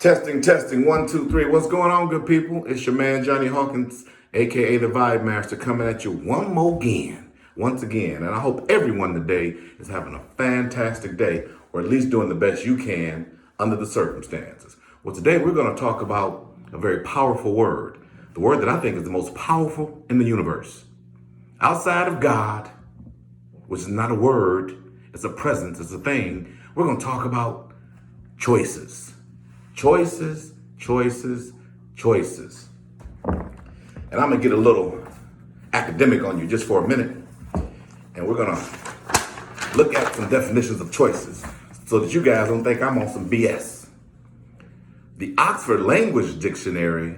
Testing, testing, 1, 2, 3. What's going on, good people? It's your man, Johnny Hawkins, aka the Vibe Master, coming at you once again. And I hope everyone today is having a fantastic day, or at least doing the best you can under the circumstances. Well, today we're going to talk about a very powerful word, the word that I think is the most powerful in the universe. Outside of God, which is not a word, it's a presence, it's a thing, we're going to talk about choices. Choices, choices, choices. And I'm going to get a little academic on you just for a minute. And we're going to look at some definitions of choices so that you guys don't think I'm on some BS. The Oxford Language Dictionary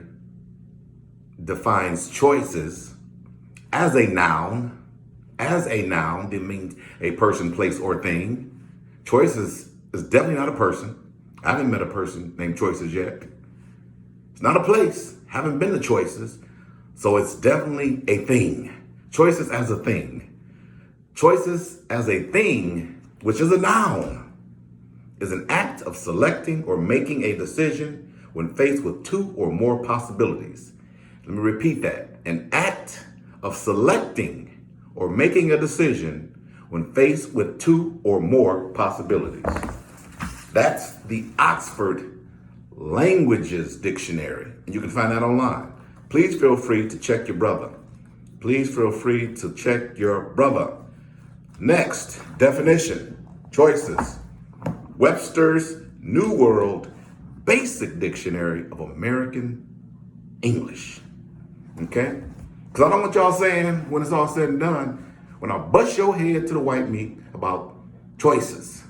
defines choices as a noun. As a noun, that means a person, place, or thing. Choices is definitely not a person. I haven't met a person named Choices yet. It's not a place. Haven't been to Choices. So it's definitely a thing. Choices as a thing. Choices as a thing, which is a noun, is an act of selecting or making a decision when faced with two or more possibilities. Let me repeat that. An act of selecting or making a decision when faced with two or more possibilities. That's the Oxford Languages Dictionary. And you can find that online. Please feel free to check your brother. Please feel free to check your brother. Next, definition, choices. Webster's New World Basic Dictionary of American English. Okay? Because I don't want y'all saying, when it's all said and done, when I bust your head to the white meat about choices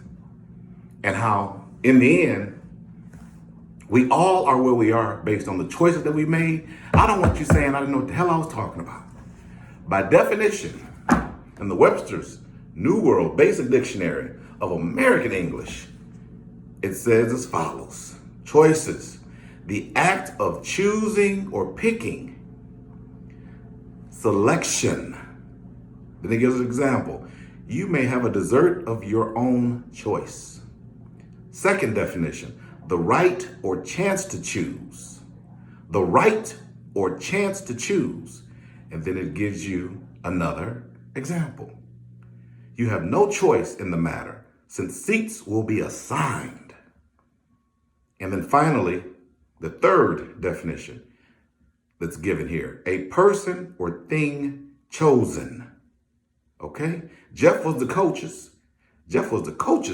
and how, in the end, we all are where we are based on the choices that we made. I don't want you saying I didn't know what the hell I was talking about. By definition, in the Webster's New World Basic Dictionary of American English, it says as follows. Choices, the act of choosing or picking. Selection. Then it gives an example. You may have a dessert of your own choice. Second definition, the right or chance to choose. The right or chance to choose. And then it gives you another example. You have no choice in the matter, since seats will be assigned. And then finally, the third definition that's given here, a person or thing chosen. Okay? Jeff was the coach's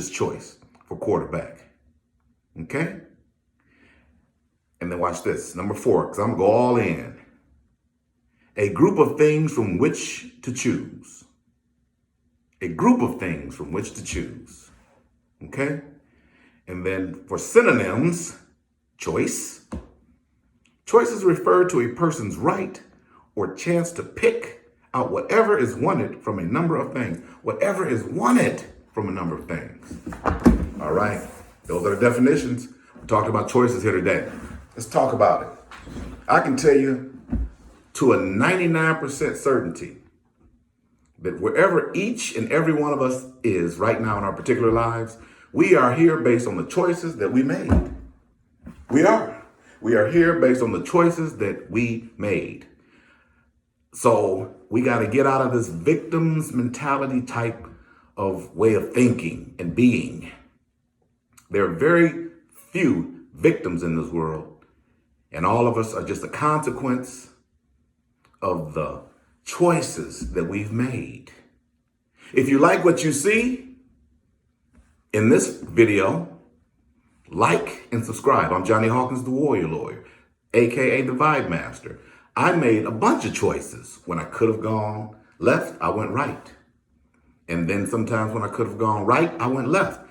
choice for quarterback. Okay? And then watch this, number 4, because I'm going to go all in. A group of things from which to choose. A group of things from which to choose. Okay? And then for synonyms, choice. Choices refer to a person's right or chance to pick out whatever is wanted from a number of things. Whatever is wanted from a number of things. All right? Those are the definitions. We're talking about choices here today. Let's talk about it. I can tell you to a 99% certainty that wherever each and every one of us is right now in our particular lives, we are here based on the choices that we made. We are. We are here based on the choices that we made. So we got to get out of this victim's mentality type of way of thinking and being. There are very few victims in this world, and all of us are just a consequence of the choices that we've made. If you like what you see in this video, like and subscribe. I'm Johnny Hawkins, the Warrior Lawyer, aka the Vibe Master. I made a bunch of choices. When I could have gone left, I went right. And then sometimes when I could have gone right, I went left.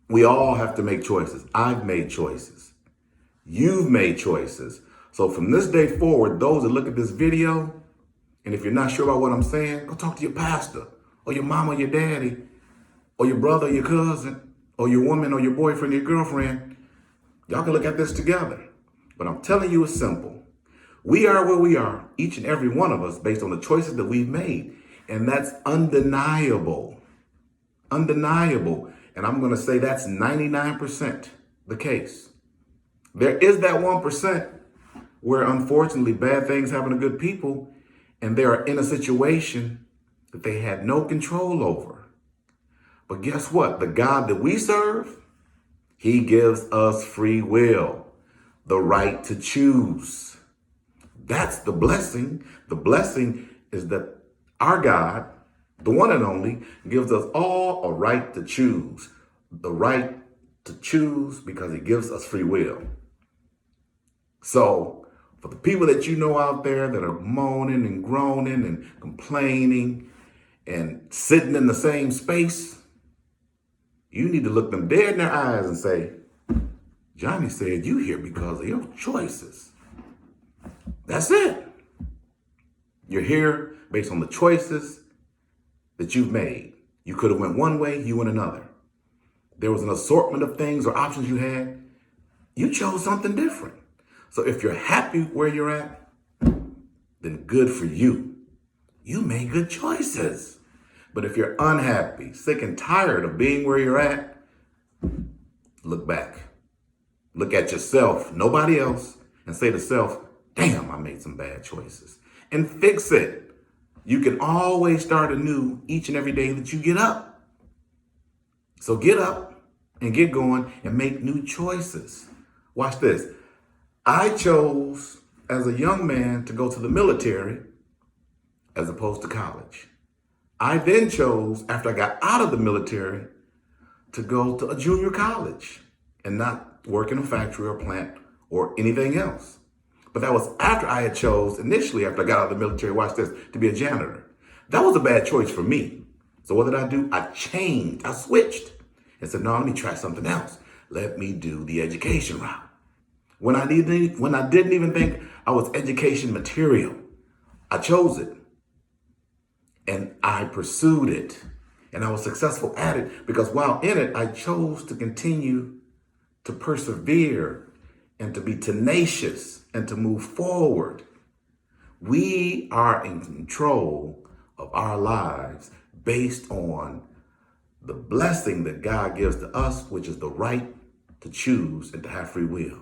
We all have to make choices. I've made choices. You've made choices. So from this day forward, those that look at this video, and if you're not sure about what I'm saying, go talk to your pastor or your mom or your daddy or your brother or your cousin or your woman or your boyfriend or your girlfriend. Y'all can look at this together. But I'm telling you, it's simple. We are where we are, each and every one of us, based on the choices that we've made. And that's undeniable. Undeniable. And I'm going to say that's 99% the case. There is that 1% where unfortunately bad things happen to good people and they are in a situation that they had no control over. But guess what? The God that we serve, he gives us free will, the right to choose. That's the blessing. The blessing is that our God, the one and only, gives us all a right to choose. The right to choose because he gives us free will. So for the people that you know out there that are moaning and groaning and complaining and sitting in the same space, you need to look them dead in their eyes and say, Johnny said you here because of your choices. That's it. You're here based on the choices that you've made. You could have went one way, you went another. There was an assortment of things or options you had. You chose something different. So if you're happy where you're at, then good for you. You made good choices. But if you're unhappy, sick and tired of being where you're at, look back. Look at yourself, nobody else, and say to self, damn, I made some bad choices. And fix it. You can always start anew each and every day that you get up. So get up and get going and make new choices. Watch this. I chose as a young man to go to the military as opposed to college. I then chose, after I got out of the military, to go to a junior college and not work in a factory or plant or anything else. But that was after I had chose initially, after I got out of the military, watch this, to be a janitor. That was a bad choice for me. So what did I do? I changed, I switched and said, no, let me try something else. Let me do the education route. When I didn't even think I was education material, I chose it and I pursued it and I was successful at it because while in it, I chose to continue to persevere and to be tenacious and to move forward. We are in control of our lives based on the blessing that God gives to us, which is the right to choose and to have free will.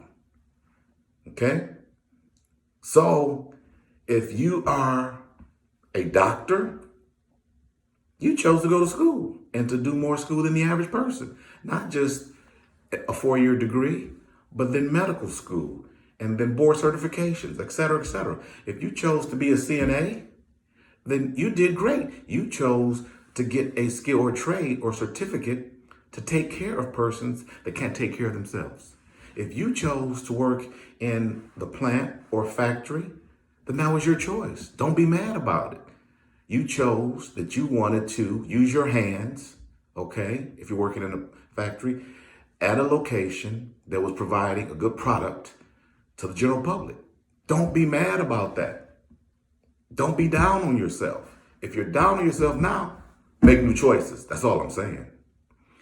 Okay? So if you are a doctor, you chose to go to school and to do more school than the average person, not just a 4-year degree, but then medical school and then board certifications, et cetera, et cetera. If you chose to be a CNA, then you did great. You chose to get a skill or trade or certificate to take care of persons that can't take care of themselves. If you chose to work in the plant or factory, then that was your choice. Don't be mad about it. You chose that you wanted to use your hands, okay, if you're working in a factory, at a location that was providing a good product to the general public. Don't be mad about that. Don't be down on yourself. If you're down on yourself now, make new choices. That's all I'm saying.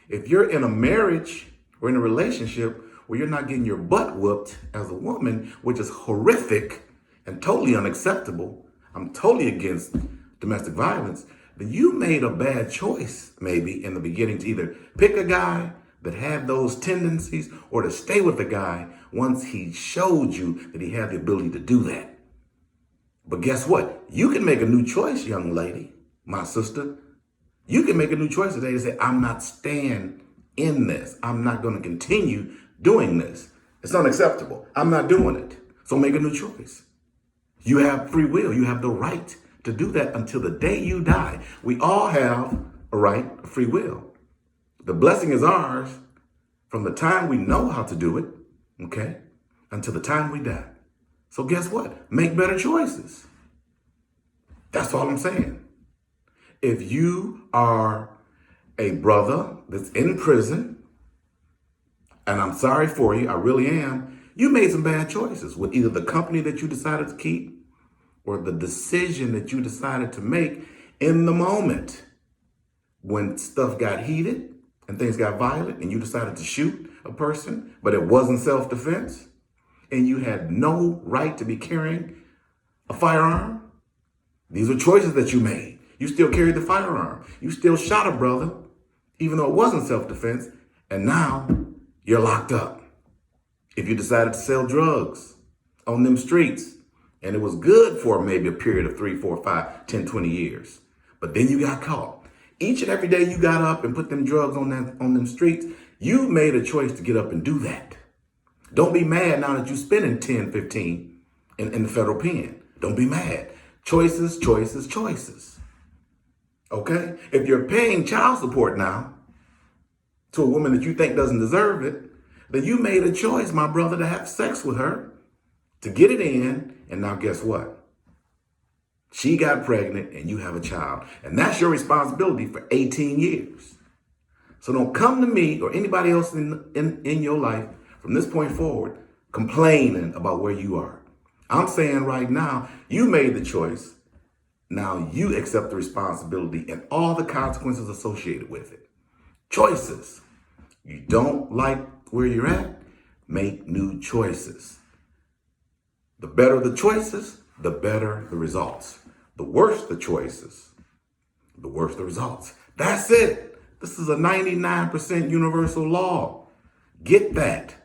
If you're in a marriage or in a relationship where you're not getting your butt whooped as a woman, which is horrific and totally unacceptable, I'm totally against domestic violence, then you made a bad choice maybe in the beginning to either pick a guy that had those tendencies or to stay with the guy once he showed you that he had the ability to do that. But guess what? You can make a new choice, young lady, my sister. You can make a new choice today to say, I'm not staying in this. I'm not going to continue doing this. It's unacceptable. I'm not doing it. So make a new choice. You have free will. You have the right to do that until the day you die. We all have a right of free will. The blessing is ours from the time we know how to do it, okay, until the time we die. So guess what? Make better choices. That's all I'm saying. If you are a brother that's in prison, and I'm sorry for you, I really am, you made some bad choices with either the company that you decided to keep or the decision that you decided to make in the moment when stuff got heated and things got violent and you decided to shoot a person, but it wasn't self-defense and you had no right to be carrying a firearm. These are choices that you made. You still carried the firearm. You still shot a brother, even though it wasn't self-defense, and now you're locked up. If you decided to sell drugs on them streets, and it was good for maybe a period of 3, 4, 5, 10, 20 years, but then you got caught. Each and every day you got up and put them drugs on them streets, you made a choice to get up and do that. Don't be mad now that you're spending 10, 15 in the federal pen. Don't be mad. Choices, choices, choices. Okay? If you're paying child support now to a woman that you think doesn't deserve it, then you made a choice, my brother, to have sex with her, to get it in, and now guess what? She got pregnant and you have a child. And that's your responsibility for 18 years. So don't come to me or anybody else in your life from this point forward complaining about where you are. I'm saying right now, you made the choice. Now you accept the responsibility and all the consequences associated with it. Choices. You don't like where you're at? Make new choices. The better the choices, the better the results. The worse the choices, the worse the results. That's it. This is a 99% universal law. Get that.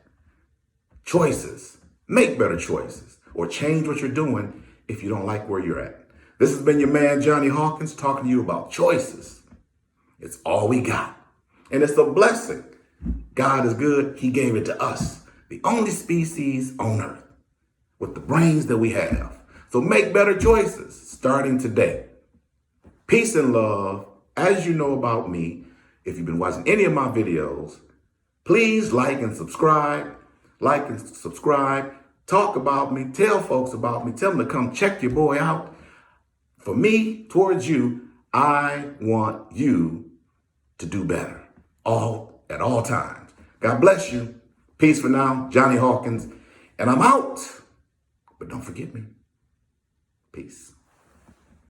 Choices. Make better choices or change what you're doing if you don't like where you're at. This has been your man, Johnny Hawkins, talking to you about choices. It's all we got. And it's a blessing. God is good. He gave it to us, the only species on earth with the brains that we have. So make better choices starting today. Peace and love. As you know about me, if you've been watching any of my videos, please like and subscribe. Like and subscribe. Talk about me. Tell folks about me. Tell them to come check your boy out. For me, towards you, I want you to do better at all times. God bless you. Peace for now. Johnny Hawkins. And I'm out. But don't forget me. Peace.